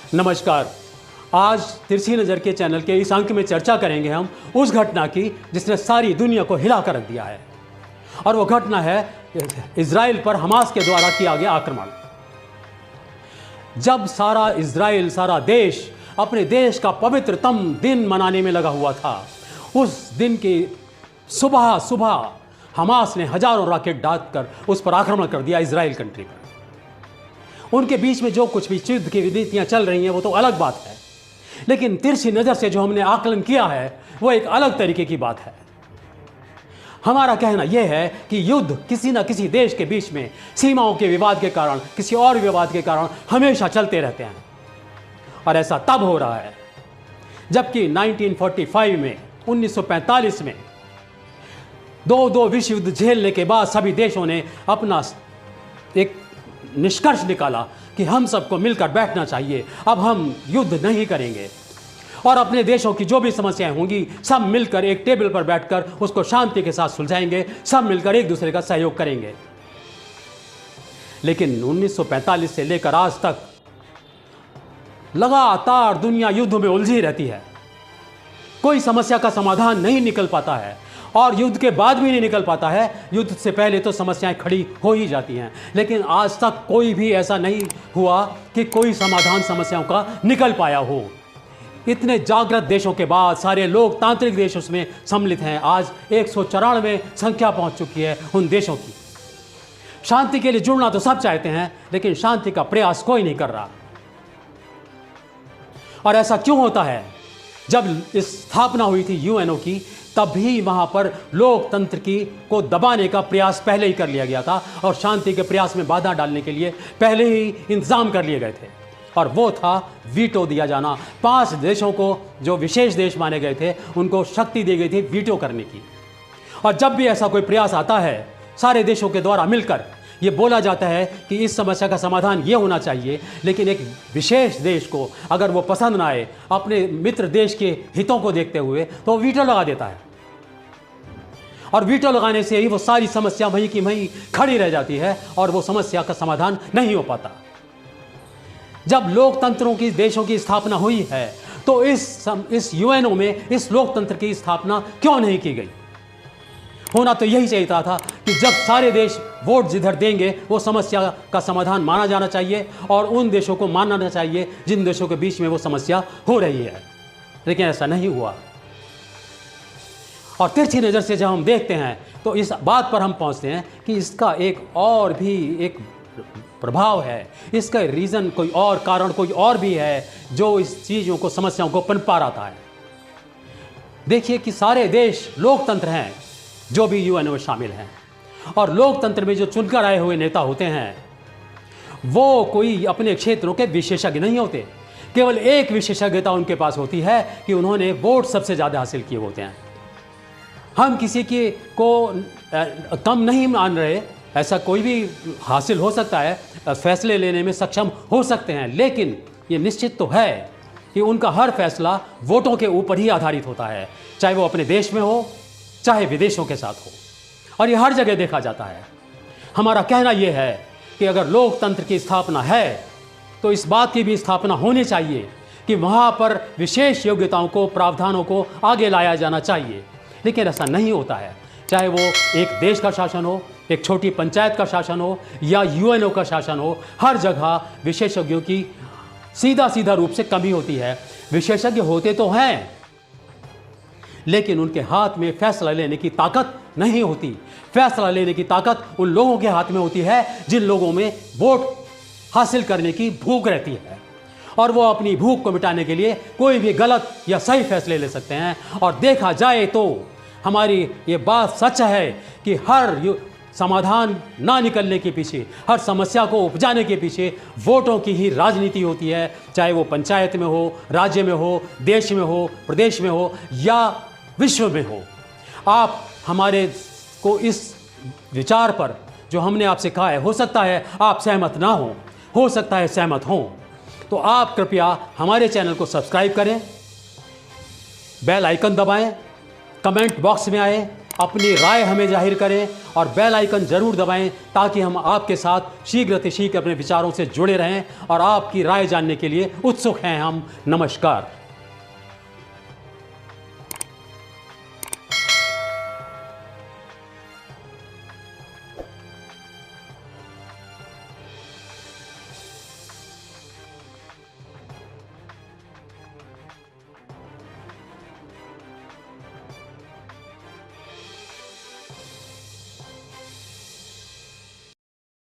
नमस्कार। आज तिरछी नज़र के चैनल के इस अंक में चर्चा करेंगे हम उस घटना की जिसने सारी दुनिया को हिला कर रख दिया है, और वो घटना है इजराइल पर हमास के द्वारा किया गया आक्रमण। जब सारा इजराइल, सारा देश अपने देश का पवित्रतम दिन मनाने में लगा हुआ था, उस दिन की सुबह सुबह हमास ने हजारों रॉकेट डालकर उस पर आक्रमण कर दिया, इजराइल कंट्री पर। उनके बीच में जो कुछ भी युद्ध की नीतियाँ चल रही हैं वो तो अलग बात है, लेकिन तिरछी नज़र से जो हमने आकलन किया है वो एक अलग तरीके की बात है। हमारा कहना यह है कि युद्ध किसी न किसी देश के बीच में सीमाओं के विवाद के कारण, किसी और विवाद के कारण हमेशा चलते रहते हैं, और ऐसा तब हो रहा है जबकि 1945 में, 1945 में दो विश्व युद्ध झेलने के बाद सभी देशों ने अपना एक निष्कर्ष निकाला कि हम सबको मिलकर बैठना चाहिए, अब हम युद्ध नहीं करेंगे और अपने देशों की जो भी समस्याएं होंगी सब मिलकर एक टेबल पर बैठकर उसको शांति के साथ सुलझाएंगे, सब मिलकर एक दूसरे का सहयोग करेंगे। लेकिन 1945 से लेकर आज तक लगातार दुनिया युद्ध में उलझी रहती है, कोई समस्या का समाधान नहीं निकल पाता है, और युद्ध के बाद भी नहीं निकल पाता है। युद्ध से पहले तो समस्याएं खड़ी हो ही जाती हैं, लेकिन आज तक कोई भी ऐसा नहीं हुआ कि कोई समाधान समस्याओं का निकल पाया हो। इतने जागृत देशों के बाद सारे लोकतांत्रिक देश उसमें सम्मिलित हैं। आज 194 संख्या पहुंच चुकी है उन देशों की। शांति के लिए जुड़ना तो सब चाहते हैं, लेकिन शांति का प्रयास कोई नहीं कर रहा। और ऐसा क्यों होता है? जब इस स्थापना हुई थी यूएनओ की, तब भी वहां पर लोकतंत्र को दबाने का प्रयास पहले ही कर लिया गया था, और शांति के प्रयास में बाधा डालने के लिए पहले ही इंतजाम कर लिए गए थे, और वो था वीटो दिया जाना। 5 देशों को, जो विशेष देश माने गए थे, उनको शक्ति दी गई थी वीटो करने की। और जब भी ऐसा कोई प्रयास आता है सारे देशों के द्वारा मिलकर, ये बोला जाता है कि इस समस्या का समाधान ये होना चाहिए, लेकिन एक विशेष देश को अगर वो पसंद ना आए, अपने मित्र देश के हितों को देखते हुए, तो वो वीटो लगा देता है, और वीटो लगाने से ही वो सारी समस्या वहीं की वहीं खड़ी रह जाती है और वो समस्या का समाधान नहीं हो पाता। जब लोकतंत्रों की देशों की स्थापना हुई है, तो इस यूएनओ में इस लोकतंत्र की स्थापना क्यों नहीं की गई? होना तो यही चाहिए था कि जब सारे देश वोट जिधर देंगे वो समस्या का समाधान माना जाना चाहिए, और उन देशों को मानना चाहिए जिन देशों के बीच में वो समस्या हो रही है, लेकिन ऐसा नहीं हुआ। और तिरछी नज़र से जब हम देखते हैं तो इस बात पर हम पहुंचते हैं कि इसका एक और भी एक प्रभाव है, इसका रीज़न कोई और, कारण कोई और भी है जो इस चीज़ों को, समस्याओं को पनपा रहा है। देखिए कि सारे देश लोकतंत्र हैं जो भी यूएनओ में शामिल हैं, और लोकतंत्र में जो चुनकर आए हुए नेता होते हैं वो कोई अपने क्षेत्रों के विशेषज्ञ नहीं होते। केवल एक विशेषज्ञता उनके पास होती है कि उन्होंने वोट सबसे ज़्यादा हासिल किए होते हैं। हम किसी के को कम नहीं मान रहे, ऐसा कोई भी हासिल हो सकता है, फैसले लेने में सक्षम हो सकते हैं, लेकिन ये निश्चित तो है कि उनका हर फैसला वोटों के ऊपर ही आधारित होता है, चाहे वो अपने देश में हो चाहे विदेशों के साथ हो, और ये हर जगह देखा जाता है। हमारा कहना यह है कि अगर लोकतंत्र की स्थापना है तो इस बात की भी स्थापना होनी चाहिए कि वहाँ पर विशेष योग्यताओं को, प्रावधानों को आगे लाया जाना चाहिए, लेकिन ऐसा नहीं होता है। चाहे वो एक देश का शासन हो, एक छोटी पंचायत का शासन हो, या यूएनओ का शासन हो, हर जगह विशेषज्ञों की सीधा रूप से कमी होती है। विशेषज्ञ होते तो हैं, लेकिन उनके हाथ में फैसला लेने की ताकत नहीं होती। फैसला लेने की ताकत उन लोगों के हाथ में होती है जिन लोगों में वोट हासिल करने की भूख रहती है, और वो अपनी भूख को मिटाने के लिए कोई भी गलत या सही फैसले ले सकते हैं। और देखा जाए तो हमारी ये बात सच है कि हर समाधान ना निकलने के पीछे, हर समस्या को उपजाने के पीछे वोटों की ही राजनीति होती है, चाहे वो पंचायत में हो, राज्य में हो, देश में हो, प्रदेश में हो, या विश्व में हो। आप हमारे को इस विचार पर जो हमने आपसे कहा है, हो सकता है आप सहमत ना हो सकता है सहमत हों, तो आप कृपया हमारे चैनल को सब्सक्राइब करें, बेल आइकन दबाएं, कमेंट बॉक्स में आए अपनी राय हमें जाहिर करें और बेल आइकन जरूर दबाएं ताकि हम आपके साथ शीघ्र अतिशीघ्र अपने विचारों से जुड़े रहें और आपकी राय जानने के लिए उत्सुक हैं हम। नमस्कार।